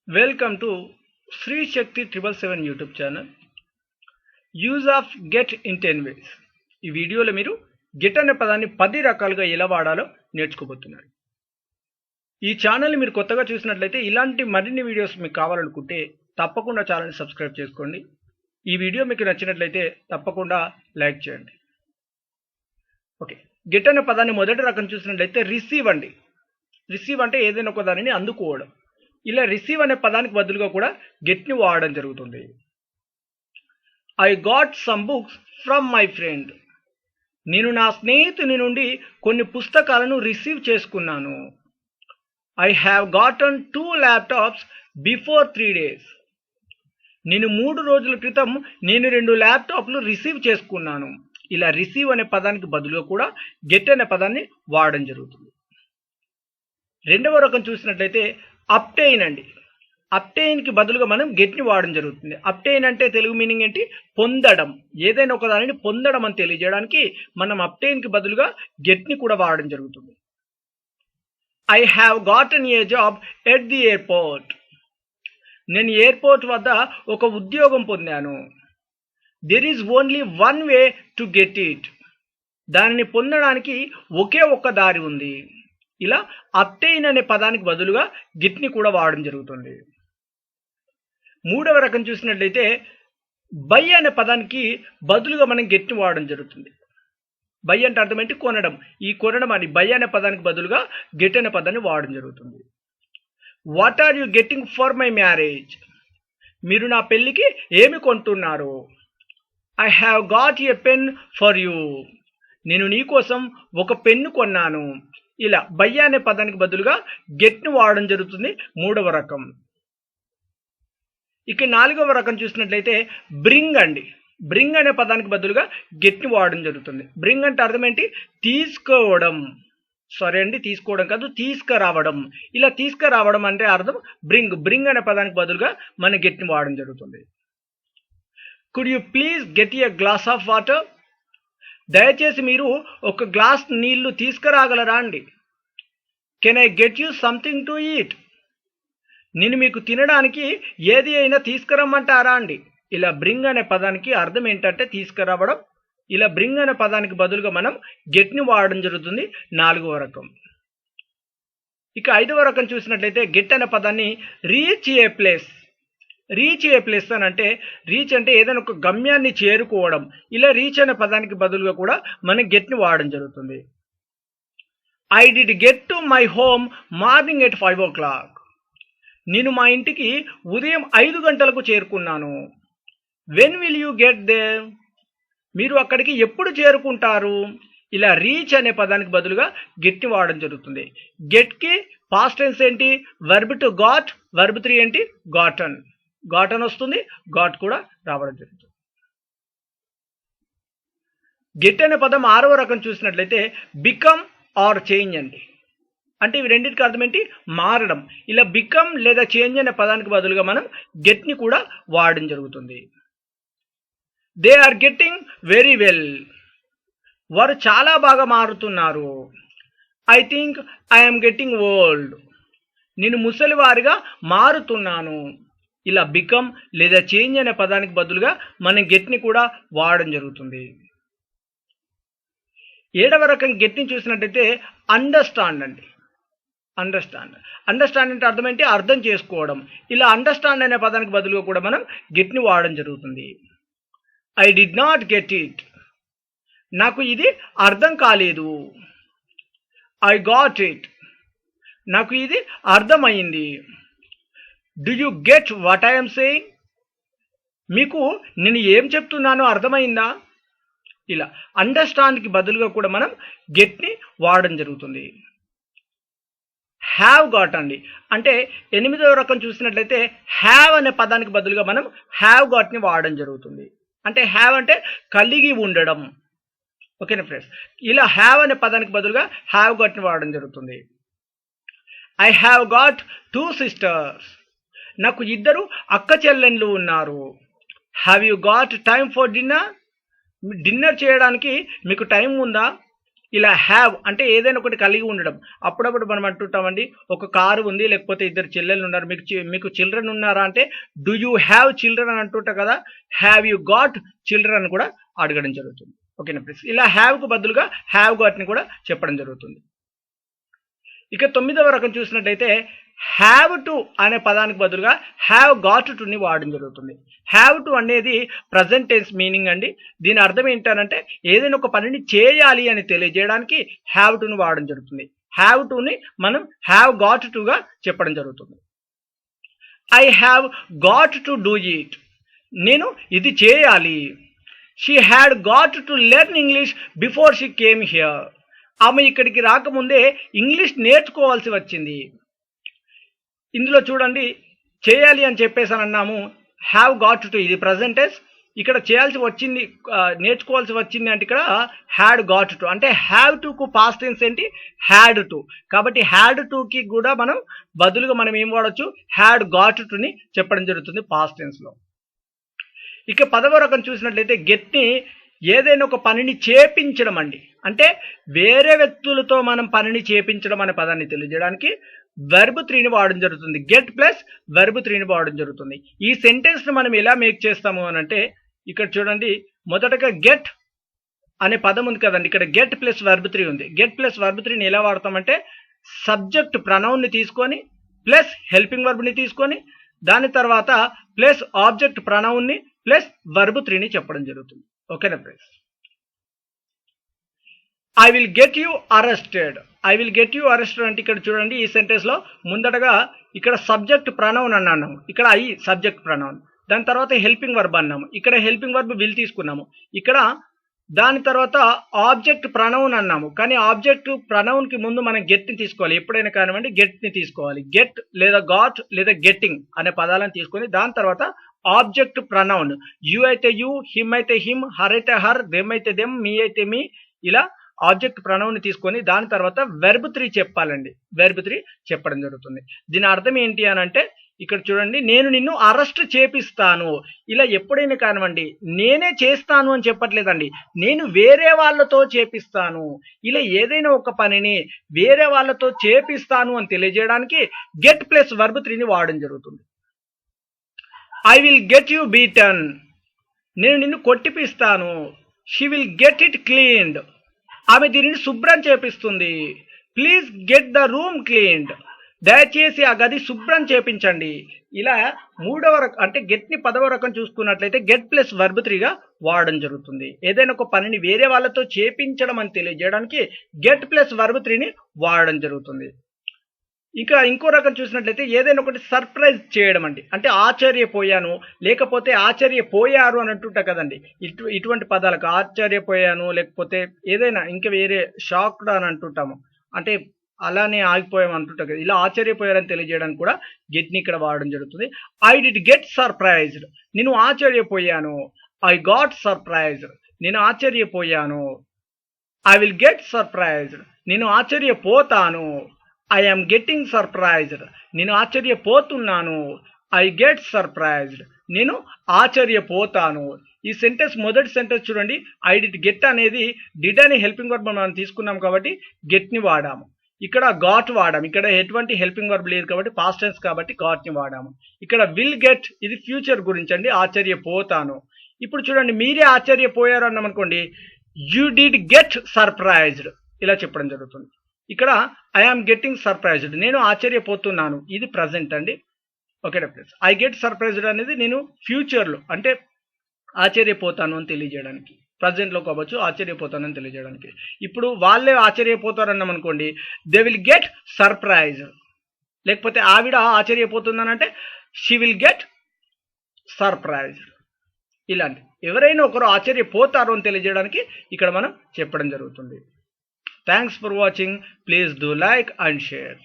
Welcome to Sri Shakti 777 YouTube channel. Use of get in 10 ways. ఈ వీడియోలో మీరు get అనే పదాన్ని 10 రకాలుగా ఎలా వాడాలో నేర్చుకోబోతున్నారు. ఈ ఛానల్ని మీరు కొత్తగా చూసినట్లయితే ఇలాంటి మరిన్ని వీడియోస్ మీకు కావాలనుకుంటే తప్పకుండా ఛానల్ని సబ్స్క్రైబ్ చేసుకోండి. ఈ వీడియో మీకు నచ్చినట్లయితే తప్పకుండా లైక్ చేయండి. ఓకే, గెట్ అనే పదాన్ని మొదటి రకం చూసినట్లయితే రిసీవ్ అండి. రిసీవ్ అంటే ఏదైనా ఒక దానిని అందుకోవడం. ఇలా రిసీవ్ అనే పదానికి బదులుగా కూడా గెట్ని వాడడం జరుగుతుంది. I got some books from my friend. నేను నా స్నేహితుని నుండి కొన్ని పుస్తకాలను రిసీవ్ చేసుకున్నాను. I have గాటన్ 2 laptops before 3 days. నేను 3 రోజుల క్రితం 2 ల్యాప్టాప్లు రిసీవ్ చేసుకున్నాను. ఇలా రిసీవ్ అనే పదానికి బదులుగా కూడా గెట్ అనే పదాన్ని వాడడం జరుగుతుంది. రెండవ రకం చూసినట్లయితే అప్టైన్ అండి. అప్టైన్కి బదులుగా మనం గెట్ని వాడడం జరుగుతుంది. అప్టైన్ అంటే తెలుగు మీనింగ్ ఏంటి? పొందడం. ఏదైనా ఒక దానిని పొందడం అని తెలియజేయడానికి మనం అప్టైన్కి బదులుగా గెట్ని కూడా వాడడం జరుగుతుంది. I have గాటన్ A job at the airport. నేను ఎయిర్పోర్ట్ వద్ద ఒక ఉద్యోగం పొందాను. There is only one way to get it. దానిని పొందడానికి ఒకే ఒక్క దారి ఉంది. ఇలా అప్టైన్ అనే పదానికి బదులుగా గెట్ని కూడా వాడడం జరుగుతుంది. మూడవ రకం చూసినట్లయితే బై అనే పదానికి బదులుగా మనం గెట్ని వాడడం జరుగుతుంది. బై అంటే అర్థం ఏంటి? కొనడం. ఈ కొనడం అని బై అనే పదానికి బదులుగా గెట్ అనే పదాన్ని వాడడం జరుగుతుంది. What are you getting for my marriage. మీరు నా పెళ్ళికి ఏమి కొంటున్నారు. I have got a pen for you. నేను నీ కోసం ఒక పెన్ను కొన్నాను. ఇలా బై అనే పదానికి బదులుగా గెట్ని వాడడం జరుగుతుంది. మూడవ రకం. ఇక నాలుగవ రకం చూసినట్లయితే బ్రింగ్ అండి. బ్రింగ్ అనే పదానికి బదులుగా గెట్ని వాడడం జరుగుతుంది. బ్రింగ్ అంటే అర్థం ఏంటి? తీసుకోవడం. సారీ అండి, తీసుకోవడం కాదు, తీసుకురావడం. ఇలా తీసుకురావడం అంటే అర్థం బ్రింగ్. బ్రింగ్ అనే పదానికి బదులుగా మన గెట్ని వాడడం జరుగుతుంది. Could you please get a glass of water. దయచేసి మీరు ఒక గ్లాస్ నీళ్లు తీసుకురాగలరా అండి. Can I get you something to eat. నేను మీకు తినడానికి ఏది అయినా తీసుకురమ్మంటారా అండి. ఇలా బ్రింగ్ అనే పదానికి అర్థం ఏంటంటే తీసుకురావడం. ఇలా బ్రింగ్ అనే పదానికి బదులుగా మనం గెట్ని వాడడం జరుగుతుంది. నాలుగవ రకం. ఇక ఐదవ రకం చూసినట్లయితే గెట్ అనే పదాన్ని రీచ్ ఏ ప్లేస్. రీచ్ ఏ ప్లేస్ అని అంటే రీచ్ అంటే ఏదైనా ఒక గమ్యాన్ని చేరుకోవడం. ఇలా రీచ్ అనే పదానికి బదులుగా కూడా మనం గెట్ని వాడడం జరుగుతుంది. I did get to my home morning at 5 o'clock. నేను మా ఇంటికి ఉదయం 5 గంటలకు చేరుకున్నాను. When will you get there. మీరు అక్కడికి ఎప్పుడు చేరుకుంటారు. ఇలా రీచ్ అనే పదానికి బదులుగా గెట్ని వాడడం జరుగుతుంది. గెట్కి పాస్ట్ టెన్స్ ఏంటి? Verb to got. వర్బ్ 3 ఏంటి? గాటన్. గాటన్ వస్తుంది, గాట్ కూడా రావడం జరుగుతుంది. గెట్ అనే పదం ఆరవ రకం చూసినట్లయితే బికమ్ ఆర్ చేంజ్ అండి. అంటే ఇవి రెండింటికి అర్థం ఏంటి? మారడం. ఇలా బికమ్ లేదా చేంజ్ అనే పదానికి బదులుగా మనం గెట్ని కూడా వాడడం జరుగుతుంది. They are getting very well. వారు చాలా బాగా మారుతున్నారు. I think I'm getting old. నేను ముసలివారిగా మారుతున్నాను. ఇలా బికమ్ లేదా చేంజ్ అనే పదానికి బదులుగా మనం గెట్ని కూడా వాడడం జరుగుతుంది. ఏడవ రకం గెట్ని చూసినట్టయితే అండర్స్టాండ్ అండి. అండర్స్టాండ్. అండర్స్టాండ్ అంటే అర్థం ఏంటి? అర్థం చేసుకోవడం. ఇలా అండర్స్టాండ్ అనే పదానికి బదులుగా కూడా మనం గెట్ని వాడడం జరుగుతుంది. I did not get it. నాకు ఇది అర్థం కాలేదు. I got it. నాకు ఇది అర్థమైంది. Do you get what I'm saying. మీకు నేను ఏం చెప్తున్నానో అర్థమైందా. ఇలా అండర్స్టాండ్కి బదులుగా కూడా మనం గెట్ని వాడడం జరుగుతుంది. హ్యావ్ గాట్ అండి. అంటే 8వ రకం చూసినట్లయితే హ్యావ్ అనే పదానికి బదులుగా మనం హ్యావ్ గాట్ని వాడడం జరుగుతుంది. అంటే హ్యావ్ అంటే కలిగి ఉండడం. ఓకేనా ఫ్రెండ్స్. ఇలా హ్యావ్ అనే పదానికి బదులుగా హ్యావ్ గాట్ని వాడడం జరుగుతుంది. I have got 2 sisters. నాకు 2 అక్క చెల్లెళ్ళు ఉన్నారు. Have you got time for dinner. Dinner చేయడానికి మీకు టైం ఉందా. ఇలా హ్యావ్ అంటే ఏదైనా ఒకటి కలిగి ఉండడం. అప్పుడప్పుడు మనం అంటుంటామండి, ఒక కారు ఉంది, లేకపోతే ఇద్దరు చెల్లెలు ఉన్నారు, మీకు చిల్డ్రన్ ఉన్నారా అంటే డూ యూ హ్యావ్ చిల్డ్రన్ అని అంటుంటా కదా, హ్యావ్ యూ గాట్ చిల్డ్రన్ అని కూడా అడగడం జరుగుతుంది. ఓకేనా ఫ్రెండ్స్, ఇలా హ్యావ్కు బదులుగా హ్యావ్ గాట్ని కూడా చెప్పడం జరుగుతుంది. ఇక 9వ రకం చూసినట్టయితే హ్యావ్ టు అనే పదానికి బదులుగా హ్యావ్ గాట్ టుని వాడడం జరుగుతుంది. హ్యావ్ టు అనేది ప్రజెంట్ టెన్స్ మీనింగ్ అండి. దీని అర్థం ఏంటంటే ఏదైనా ఒక పనిని చేయాలి అని తెలియజేయడానికి హ్యావ్ టుని వాడడం జరుగుతుంది. హ్యావ్ టుని మనం హ్యావ్ గాట్ టుగా చెప్పడం జరుగుతుంది. I have got to do it, నేను ఇది చేయాలి. She had got to learn English before she came here, ఆమె ఇక్కడికి రాకముందే ఇంగ్లీష్ నేర్చుకోవాల్సి వచ్చింది. ఇందులో చూడండి, చేయాలి అని చెప్పేసి అన్నాము, హ్యావ్ గాట్ టు ఇది ప్రజెంట్ టెన్స్. ఇక్కడ చేయాల్సి వచ్చింది, నేర్చుకోవాల్సి వచ్చింది అంటే ఇక్కడ హ్యాడ్ గాట్ టు, అంటే హ్యావ్ టుకు పాస్ట్ టెన్స్ ఏంటి, హ్యాడ్ టు. కాబట్టి హ్యాడ్ టుకి కూడా మనం బదులుగా మనం ఏం వాడచ్చు, హ్యాడ్ గాట్ టుని చెప్పడం జరుగుతుంది పాస్ట్ టెన్స్లో. ఇక 10వ రకం చూసినట్లయితే గెట్ని ఏదైనా ఒక పనిని చేపించడం అండి. అంటే వేరే వ్యక్తులతో మనం పనిని చేపించడం అనే పదాన్ని తెలియజేయడానికి వెర్బ్ 3ని వాడడం జరుగుతుంది. గెట్ ప్లస్ వెర్బ్ 3ని వాడడం జరుగుతుంది. ఈ సెంటెన్స్ని మనం ఎలా మేక్ చేస్తాము అని అంటే ఇక్కడ చూడండి, మొదటగా గెట్ అనే పదం ఉంది కదండి, ఇక్కడ గెట్ ప్లస్ వెర్బ్ 3 ఉంది. గెట్ ప్లస్ వెర్బ్ 3ని ఎలా వాడతామంటే సబ్జెక్ట్ ప్రనౌన్ని తీసుకొని ప్లస్ హెల్పింగ్ వర్బ్ని తీసుకొని దాని తర్వాత ప్లస్ ఆబ్జెక్ట్ ప్రనౌన్ని ప్లస్ వెర్బ్ 3ని చెప్పడం జరుగుతుంది. ఓకేనా friends, I will get you arrested. I will get you arrested అంటే ఇక్కడ చూడండి, ఈ సెంటెన్స్లో ముందటగా ఇక్కడ సబ్జెక్ట్ ప్రనౌన్ అన్నాము, ఇక్కడ ఐ సబ్జెక్ట్ ప్రనౌన్, దాని తర్వాత హెల్పింగ్ వర్బ్ అన్నాము, ఇక్కడ హెల్పింగ్ వర్బ్ విల్ తీసుకున్నాము, ఇక్కడ దాని తర్వాత ఆబ్జెక్ట్ ప్రనౌన్ అన్నాము, కానీ ఆబ్జెక్ట్ ప్రనౌన్కి ముందు మనం గెట్ని తీసుకోవాలి. ఎప్పుడైనా కానివ్వండి గెట్ని తీసుకోవాలి. గెట్ లేదా గాట్ లేదా గెట్టింగ్ అనే పదాలను తీసుకొని దాని తర్వాత ఆబ్జెక్ట్ ప్రనౌన్, యూ అయితే యూ, హిమ్ అయితే హిమ్, హర్ అయితే హర్, దెమ్ అయితే దెమ్, మీ అయితే మీ, ఇలా ఆబ్జెక్ట్ ప్రనౌన్ తీసుకొని దాని తర్వాత వెర్బ్ 3 చెప్పాలండి. వెర్బ్ 3 చెప్పడం జరుగుతుంది. దీని అర్థం ఏంటి అని అంటే ఇక్కడ చూడండి, నేను నిన్ను అరెస్ట్ చేపిస్తాను. ఇలా ఎప్పుడైనా కానివ్వండి నేనే చేస్తాను అని చెప్పట్లేదండి, నేను వేరే వాళ్ళతో చేపిస్తాను. ఇలా ఏదైనా ఒక పనిని వేరే వాళ్ళతో చేపిస్తాను అని తెలియజేయడానికి గెట్ ప్లస్ వెర్బ్ 3ని వాడడం జరుగుతుంది. I will get you beaten, నేను నిన్ను కొట్టిపిస్తాను. She will get it cleaned, ఆమె దీనిని శుభ్రం చేపిస్తుంది. Please get the room cleaned, దయచేసి ఆ గది శుభ్రం చేపించండి. ఇలా 3వ రకం అంటే గెట్ని 10వ రకం చూసుకున్నట్లయితే గెట్ ప్లస్ వెర్బ్ 3గా వాడడం జరుగుతుంది. ఏదైనా ఒక పనిని వేరే వాళ్ళతో చేపించడం అని తెలియజేయడానికి గెట్ ప్లస్ వెర్బ్ 3ని వాడడం జరుగుతుంది. ఇంకా ఇంకో రకం చూసినట్లయితే ఏదైనా ఒకటి సర్ప్రైజ్ చేయడం అండి. అంటే ఆశ్చర్యపోయాను, లేకపోతే ఆశ్చర్యపోయారు అని అంటుంటా కదండి, ఇటువంటి పదాలకు ఆశ్చర్యపోయాను, లేకపోతే ఏదైనా ఇంకా వేరే షాక్డ్ అని అంటుంటాము, అంటే అలానే ఆగిపోయాము అంటుంటా కదా, ఇలా ఆశ్చర్యపోయారని తెలియజేయడానికి కూడా గెట్ని ఇక్కడ వాడడం జరుగుతుంది. ఐ డిడ్ గెట్ సర్ప్రైజ్డ్, నేను ఆశ్చర్యపోయాను. ఐ గాట్ సర్ప్రైజ్డ్, నేను ఆశ్చర్యపోయాను. ఐ విల్ గెట్ సర్ప్రైజ్డ్, నేను ఆశ్చర్యపోతాను. ఐ యామ్ గెట్టింగ్ సర్ప్రైజ్డ్, నేను ఆశ్చర్యపోతున్నాను. ఐ గెట్ సర్ప్రైజ్డ్, నేను ఆశ్చర్యపోతాను. ఈ సెంటెన్స్ మొదటి సెంటెన్స్ చూడండి, ఐ డిడ్ గెట్ అనేది డిడ్ అనే హెల్పింగ్ వర్బ్ మనం తీసుకున్నాం కాబట్టి గెట్ని వాడాము. ఇక్కడ గాట్ వాడాము, ఇక్కడ ఎటువంటి హెల్పింగ్ వర్బ్ లేదు కాబట్టి పాస్ట్ టెన్స్ కాబట్టి గాట్ని వాడాము. ఇక్కడ విల్ గెట్ ఇది ఫ్యూచర్ గురించి అండి, ఆశ్చర్యపోతాను. ఇప్పుడు చూడండి, మీరే ఆశ్చర్యపోయారు అన్నాం అనుకోండి, యూ డిడ్ గెట్ సర్ప్రైజ్డ్ ఇలా చెప్పడం జరుగుతుంది. ఇక్కడ ఐ ఆమ్ గెట్టింగ్ సర్ప్రైజ్డ్, నేను ఆశ్చర్యపోతున్నాను, ఇది ప్రజెంట్ అండి. ఓకేనా ఫ్రెండ్స్, ఐ గెట్ సర్ప్రైజ్డ్ అనేది నేను ఫ్యూచర్లో అంటే ఆశ్చర్యపోతాను అని తెలియజేయడానికి, ప్రజెంట్లో కావచ్చు ఆశ్చర్యపోతాను అని తెలియజేయడానికి. ఇప్పుడు వాళ్ళే ఆశ్చర్యపోతారన్నాం అనుకోండి, దే విల్ గెట్ సర్ప్రైజ్. లేకపోతే ఆవిడ ఆశ్చర్యపోతుందనంటే షీ విల్ గెట్ సర్ప్రైజ్. ఇలాంటి ఎవరైనా ఒకరు ఆశ్చర్యపోతారు అని తెలియజేయడానికి ఇక్కడ మనం చెప్పడం జరుగుతుంది. Thanks for watching. Please do like and share.